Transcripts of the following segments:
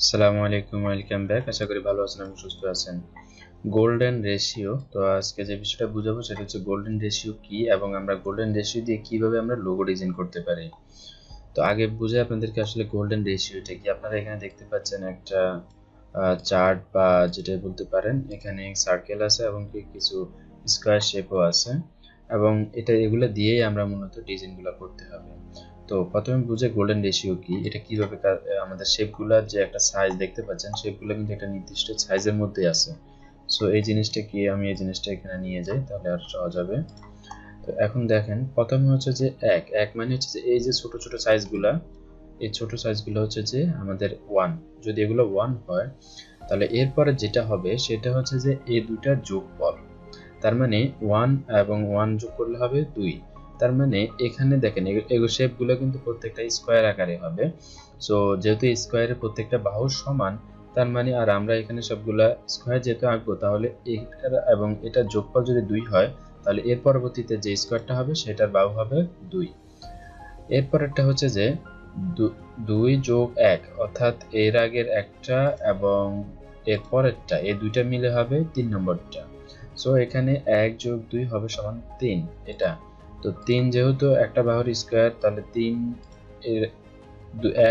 আসসালামু আলাইকুম, welcome back. আশা করি ভালো আছেন এবং সুস্থ আছেন। গোল্ডেন রেশিও, তো আজকে যে বিষয়টা বুঝাবো সেটা হচ্ছে গোল্ডেন রেশিও কি এবং আমরা গোল্ডেন রেশিও দিয়ে কিভাবে আমরা লোগো ডিজাইন করতে পারি। তো আগে বুঝে আপনাদেরকে আসলে গোল্ডেন রেশিওটা কি। আপনারা এখানে দেখতে পাচ্ছেন একটা চার্ট বা যেটাই বলতে পারেন, এখানে সার্কেল আছে এবং কিছু স্কোয়ার শেপও আছে এবং এগুলো দিয়েই আমরা মূলত ডিজাইনগুলো করতে হবে। তো প্রথমে বুঝে গোল্ডেন রেশিও কি, এটা কিভাবে আমাদের শেপগুলোর যে একটা সাইজ দেখতে পাচ্ছেন, শেপগুলো কিন্তু একটা নির্দিষ্ট সাইজের মধ্যে আছে। সো এই জিনিসটা কি, আমি এই জিনিসটা এখানে নিয়ে যাই তাহলে আর সহজ হবে। তো এখন দেখেন, প্রথমে হচ্ছে যে এক এক মানে হচ্ছে যে এই যে ছোট ছোট সাইজগুলা, এই ছোট সাইজগুলো হচ্ছে যে আমাদের ওয়ান। যদি এগুলো ওয়ান হয় তাহলে এরপরে যেটা হবে সেটা হচ্ছে যে এই দুইটা যোগফল। তার মানে ওয়ান এবং ওয়ান যোগ করলে হবে দুই। তার মানে এখানে দেখেন এগুলো শেপগুলো কিন্তু প্রত্যেকটা স্কোয়ার আকারে হবে। সো যেহেতু স্কোয়ারের প্রত্যেকটা বাহু সমান, তার মানে আর আমরা এখানে সবগুলা স্কোয়ার যেহেতু আঁকবো, তাহলে এটার এবং এটা যোগফল যদি দুই হয় তাহলে এর পরবর্তীতে যে স্কোয়ারটা হবে সেটার বাহু হবে দুই। এরপরেরটা হচ্ছে যে দুই যোগ এক, অর্থাৎ এর আগের একটা এবং এর পরেরটা, এই দুইটা মিলে হবে তিন নম্বরটা। সো এখানে এক যোগ দুই হবে সমান তিন। এটা তো তিন, যেহেতু একটা বাহুর স্কোয়ার, তাহলে তিন এর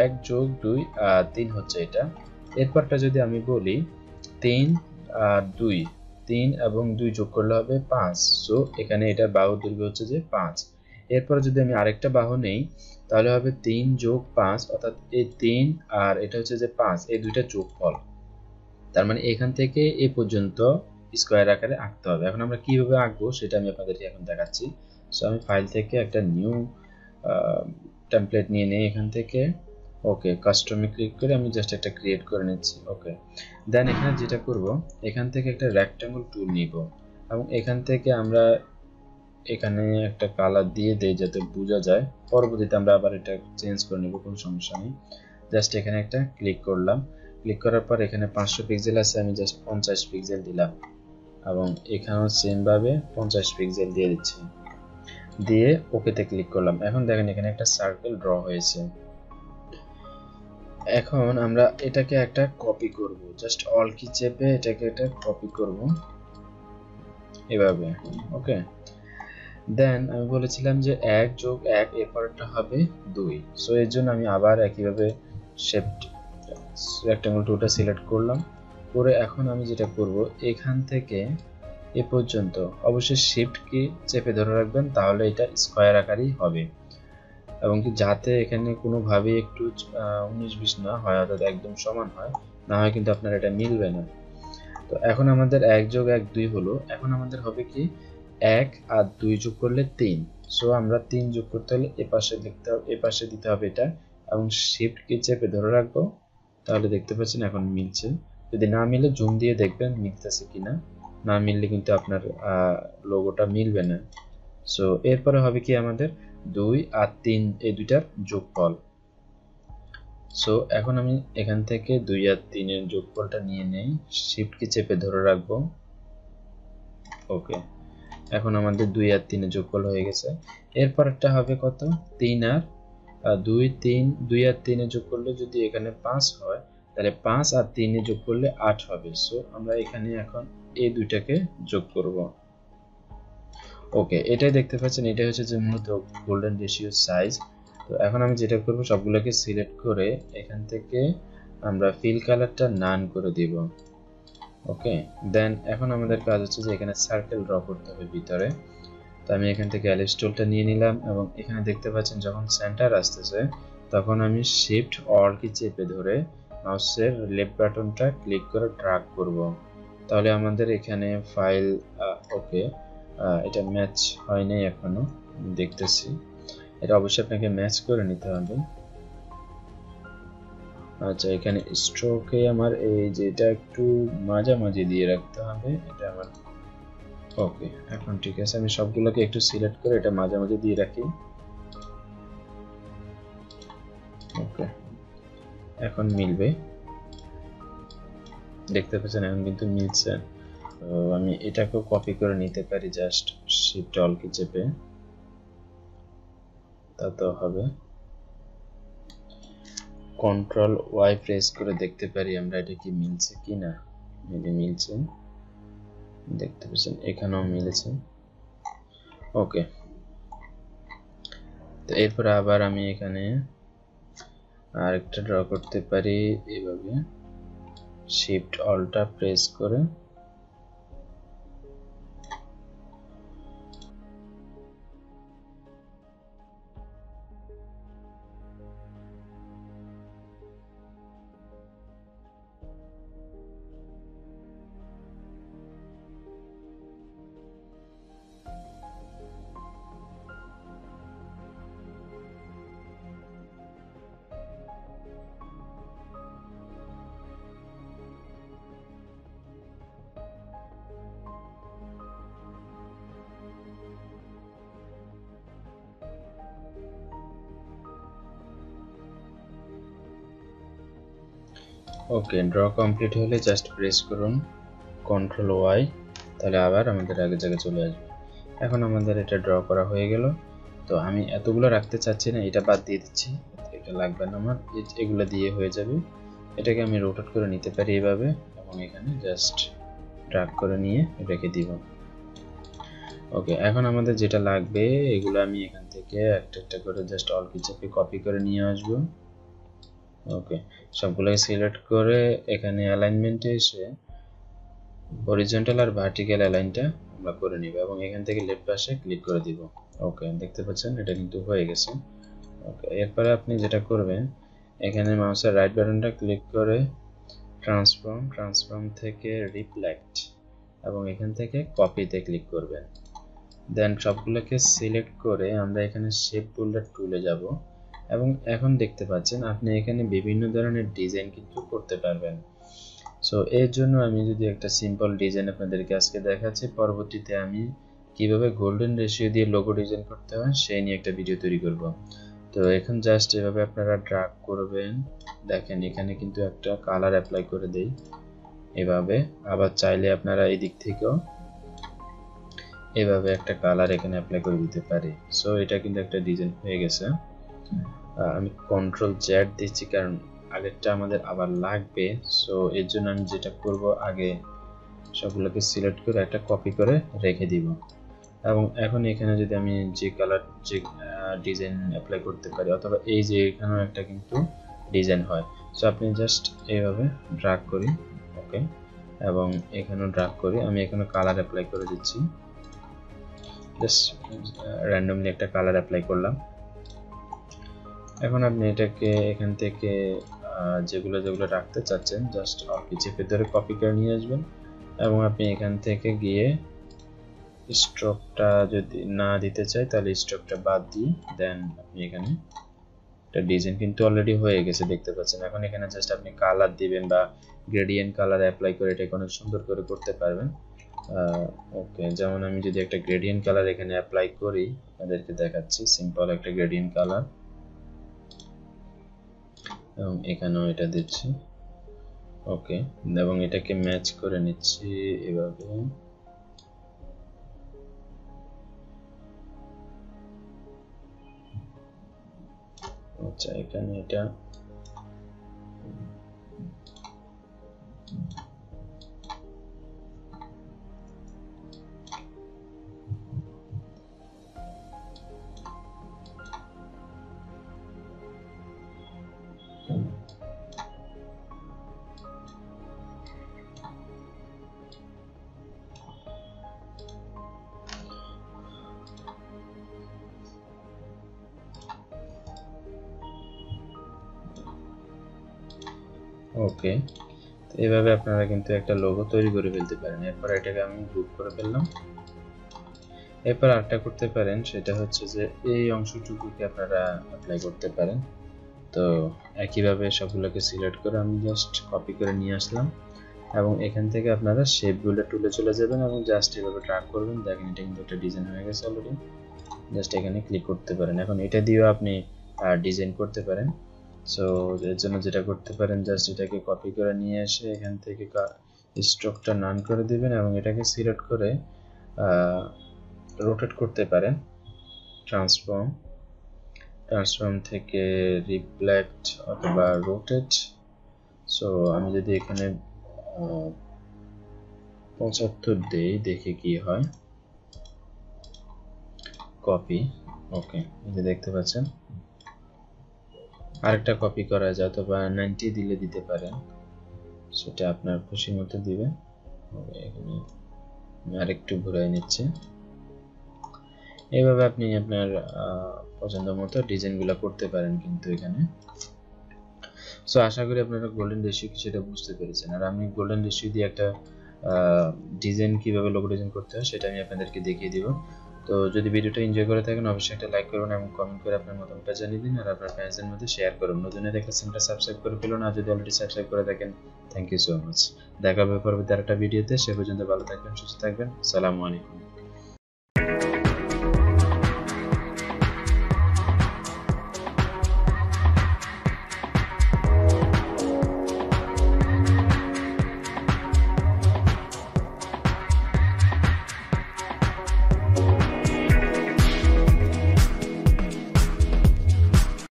এক যোগ দুই আর তিন হচ্ছে এটা। এরপরটা যদি আমি বলি তিন আর দুই, তিন এবং দুই যোগ করলে হবে পাঁচ। সো এখানে এটার বাহুর দৈর্ঘ্য হচ্ছে যে পাঁচ। এরপরে যদি আমি আরেকটা বাহু নেই তাহলে হবে তিন যোগ পাঁচ, অর্থাৎ এই তিন আর এটা হচ্ছে যে পাঁচ, এই দুইটা যোগফল। তার মানে এখান থেকে এই পর্যন্ত স্কোয়ার আকারে আঁকতে হবে। এখন আমরা কিভাবে আঁকবো সেটা আমি আপনাদেরকে এখন দেখাচ্ছি। সো আমি ফাইল থেকে একটা নিউ টেমপ্লেট নিয়ে নিই এখান থেকে। ওকে, কাস্টমে ক্লিক করে আমি জাস্ট একটা ক্রিয়েট করে নিচ্ছি। ওকে, দেন এখানে যেটা করব, এখান থেকে একটা রেক্টাঙ্গল টুল নিব এবং এখান থেকে আমরা এখানে একটা কালার দিয়ে দেই যাতে বোঝা যায়। পরবর্তীতে আমরা আবার এটা চেঞ্জ করে নেব, কোনো সমস্যা নেই। জাস্ট এখানে একটা ক্লিক করলাম। ক্লিক করার পর এখানে 500 পিক্সেল আছে, আমি জাস্ট 50 পিক্সেল দিলাম এবং এখানেও সেম ভাবে 50 পিক্সেল দিয়ে দিচ্ছি, দিয়ে ওকেতে ক্লিক করলাম। এখন দেখেন এখানে একটা সার্কেল ড্র হয়েছে। এখন আমরা এটাকে একটা কপি করব, জাস্ট অল কি চেপে এটাকে একটা কপি করব এভাবে। ওকে, দেন আমি বলেছিলাম যে এক যোগ এক, এরপরটা হবে দুই। সো এর জন্য আমি আবার একইভাবে শেপ রেক্টাঙ্গল টুলটা সিলেক্ট করলাম। করে এখন আমি যেটা করব, এখান থেকে এ পর্যন্ত অবশ্যই শিফট কি চেপে ধরে রাখবেন, তাহলে এটা স্কোয়ার আকারই হবে এবং কি যাতে এখানে কোনোভাবে একটু 19-20 না হয়, অর্থাৎ একদম সমান হয়, না হয় কিন্তু আপনার এটা মিলবে না। তো এখন আমাদের এক যোগ এক দুই হলো। এখন আমাদের হবে কি, এক আর দুই যোগ করলে তিন। সো আমরা তিন যোগ করতে হলে এপাশে লিখতে হবে, এপাশে দিতে হবে এটা এবং শিফট কি চেপে ধরে রাখবো, তাহলে দেখতে পাচ্ছেন এখন মিলছে। যদি না মিলে জুম দিয়ে দেখবেন মিলতেছে কিনা, না মিললে কিন্তু আপনার লোগোটা মিলবে না। সো এরপরে হবে কি, আমাদের দুই আর তিন এই দুইটার যোগফল। সো এখন আমি এখান থেকে দুই আর তিনের যোগফলটা নিয়ে নেই, শিফট কি চেপে ধরে রাখবো। ওকে, এখন আমাদের দুই আর তিনের যোগফল হয়ে গেছে। এরপর একটা হবে কত, তিন আর দুই, তিন দুই আর তিনে যোগ করলে যদি এখানে 5 হয় তাহলে 5 আর 3 যোগ করলে 8 হবে। সো আমরা এখানে এখন এই দুইটাকে যোগ করব। ওকে, এটাই দেখতে পাচ্ছেন, এটাই হচ্ছে যে মূলত গোল্ডেন রেশিও সাইজ। তো এখন আমি যেটা করব, সবগুলোকে সিলেক্ট করে এখান থেকে আমরা ফিল কালারটা নান করে দিব। ওকে, দেন এখন আমাদের কাজ হচ্ছে যে এখানে সার্কেল ড্র করতে হবে ভিতরে। তো আমি এখান থেকে এলিপস টুলটা নিয়ে নিলাম এবং এখানে দেখতে পাচ্ছেন যখন সেন্টার আসতেছে তখন আমি শিফট অর কি চেপে ধরে মাউসের লেফট বাটনটা ক্লিক করে ড্র্যাগ করব। তাহলে আমাদের এখানে ফাইল, ওকে, এটা ম্যাচ হয় নাই এখনো, দেখতেছি। এটা অবশ্যই আপনাকে ম্যাচ করে নিতে হবে। আচ্ছা, এখানে স্ট্রোকে আমার এই যে এটা একটু মাঝামাঝি দিয়ে রাখতে হবে, এটা আমার। ওকে, এখন ঠিক আছে, আমি সবগুলোকে একটু সিলেক্ট করে এটা মাঝামাঝি দিয়ে রাখি। ওকে, এখন মিলবে, দেখতে পাচ্ছেন এখন কিন্তু মিলছে। তো আমি এটাকেও কপি করে নিতে পারি, জাস্ট শিফট অল কি চেপে, তা তো হবে। কন্ট্রোল ওয়াই প্রেস করে দেখতে পারি আমরা এটা কি মিলছে কিনা। মিলছে, দেখতে পাচ্ছেন এখানেও মিলেছে। ওকে, তো এরপর আবার আমি এখানে আরেকটা ড্র করতে পারি এইভাবে, শিফট অল্টা প্রেস করে। ওকে, ড্র কমপ্লিট হলে জাস্ট প্রেস করুন কন্ট্রোল ওয়াই, তাহলে আবার আমাদের আগের জায়গায় চলে আসবে। এখন আমাদের এটা ড্র করা হয়ে গেল। তো আমি এতগুলো রাখতে চাচ্ছি না, এটা বাদ দিয়ে দিচ্ছি, এটা লাগবে না আমার, এগুলো দিয়ে হয়ে যাবে। এটাকে আমি রোটেট করে নিতে পারি এইভাবে, এবং এখানে জাস্ট ড্র্যাগ করে নিয়ে রেখে দিব। ওকে, এখন আমাদের যেটা লাগবে এগুলো আমি এখান থেকে একটা একটা করে জাস্ট অল কি চেপে কপি করে নিয়ে আসবো। ওকে, সবগুলোকে সিলেক্ট করে এখানে অ্যালাইনমেন্টে এসে হরিজন্টাল আর ভার্টিক্যাল অ্যালাইনটা আমরা করে নিব, এবং এখান থেকে লেফট পাশে ক্লিক করে দিব। ওকে, দেখতে পাচ্ছেন এটা কিন্তু হয়ে গেছে। ওকে, এরপরে আপনি যেটা করবেন এখানে মাউসের রাইট বাটনটা ক্লিক করে ট্রান্সফর্ম থেকে রিফ্লেক্ট, এবং এখান থেকে কপিতে ক্লিক করবেন। দেন সবগুলোকে সিলেক্ট করে আমরা এখানে শেপ টুলে যাব, এবং এখন দেখতে পাচ্ছেন আপনি এখানে বিভিন্ন ধরনের ডিজাইন কিন্তু করতে পারবেন। সো এর জন্য আমি যদি একটা সিম্পল ডিজাইন আপনাদেরকে আজকে দেখাচ্ছি, পরবর্তীতে আমি কিভাবে গোল্ডেন রেশিও দিয়ে লোগো ডিজাইন করতে হয় সেই নিয়ে একটা ভিডিও তৈরি করব। তো এখন জাস্ট এভাবে আপনারা ড্র্যাগ করবেন, দেখেন এখানে কিন্তু একটা কালার অ্যাপ্লাই করে দেই এভাবে। আবার চাইলে আপনারা এই দিক থেকেও এভাবে একটা কালার এখানে অ্যাপ্লাই করে দিতে পারি। সো এটা কিন্তু একটা ডিজাইন হয়ে গেছে। আমি কন্ট্রোল জেড দিচ্ছি কারণ আগেরটা আমাদের আবার লাগবে। সো এর জন্য আমি যেটা করব আগে সবগুলোকে সিলেক্ট করে একটা কপি করে রেখে দিব, এবং এখন এখানে যদি আমি যে কালার যে ডিজাইন অ্যাপ্লাই করতে পারি, অথবা এই যে এখানেও একটা কিন্তু ডিজাইন হয়। সো আপনি জাস্ট এইভাবে ড্র্যাগ করি, ওকে, এবং এখানেও ড্র্যাগ করি, আমি এখানে কালার অ্যাপ্লাই করে দিচ্ছি, জাস্ট র্যান্ডমলি একটা কালার অ্যাপ্লাই করলাম। এখন আপনি এটাকে এখান থেকে যেগুলো যেগুলো রাখতে চাচ্ছেন জাস্ট অল্পি চেপে ধরে কপি করে নিয়ে আসবেন, এবং আপনি এখান থেকে গিয়ে স্ট্রোকটা যদি না দিতে চাই তাহলে স্ট্রোকটা বাদ দিয়ে দেন আপনি এখানে একটা ডিজাইন কিন্তু অলরেডি হয়ে গেছে দেখতে পাচ্ছেন। এখন এখানে জাস্ট আপনি কালার দিবেন বা গ্রেডিয়েন্ট কালার অ্যাপ্লাই করে এটাকে অনেক সুন্দর করে করতে পারবেন। ওকে, যেমন আমি যদি একটা গ্রেডিয়েন্ট কালার এখানে অ্যাপ্লাই করি, আপনাদেরকে দেখাচ্ছি সিম্পল একটা গ্রেডিয়েন্ট কালার, এবং এখানেও এটা দিচ্ছি। ওকে, এবং এটাকে ম্যাচ করে নিচ্ছি এভাবে। আচ্ছা, এখানে এটা ওকে, তো এইভাবে আপনারা কিন্তু একটা লোগো তৈরি করে ফেলতে পারেন। এরপর এটাকে আমি গ্রুপ করে ফেললাম। এরপর আরেকটা করতে পারেন, সেটা হচ্ছে যে এই অংশটুকুকে আপনারা অ্যাপ্লাই করতে পারেন। তো একইভাবে সবগুলোকে সিলেক্ট করে আমি জাস্ট কপি করে নিয়ে আসলাম, এবং এখান থেকে আপনারা শেপ বিল্ডার টুলে চলে যাবেন এবং জাস্ট এভাবে ড্র্যাগ করবেন। দেখেন এটা কিন্তু একটা ডিজাইন হয়ে গেছে অলরেডি, জাস্ট এখানে ক্লিক করতে পারেন। এখন এটা দিয়েও আপনি ডিজাইন করতে পারেন। সো এর জন্য যেটা করতে পারেন জাস্ট এটাকে কপি করে নিয়ে এসে এখান থেকে স্ট্রোকটা নান করে দিবেন, এবং এটাকে সিলেক্ট করে রোটেট করতে পারেন ট্রান্সফর্ম ট্রান্সফর্ম থেকে রিফ্লেক্ট অথবা রোটেট। সো আমি যদি এখানে 75 দেই, দেখি কি হয়। কপি, ওকে, এই যে দেখতে পাচ্ছেন। আরেকটা কপি করা যায়, অথবা 90 দিলে দিতে পারেন, সেটা আপনার খুশি মতো দিবেন। এখানে আরেকটু ঘুরাই নিচ্ছে। এইভাবে আপনি আপনার পছন্দ মতো ডিজাইনগুলো করতে পারেন কিন্তু এখানে। সো আশা করি আপনারা গোল্ডেন রেশিও কি সেটা বুঝতে পেরেছেন। আর আমি গোল্ডেন রেশিও দিয়ে একটা ডিজাইন কিভাবে লোগো ডিজাইন করতে হয় সেটা আমি আপনাদেরকে দেখিয়ে দিব। তো যদি ভিডিওটা এনজয় করে থাকেন অবশ্যই একটা লাইক করুন এবং কমেন্ট করে আপনার মতামতটা জানিয়ে দিন, আর আপনার ফ্রেন্ডসদের মধ্যে শেয়ার করুন। নতুন দেখলে চ্যানেলটা সাবস্ক্রাইব করে ফেলুন, আর যদি অলরেডি সাবস্ক্রাইব করে থাকেন থ্যাংক ইউ সো মাচ। দেখা হবে পরবর্তী আরেকটা ভিডিওতে। সে পর্যন্ত ভালো থাকবেন, সুস্থ থাকবেন। আসসালামু আলাইকুম।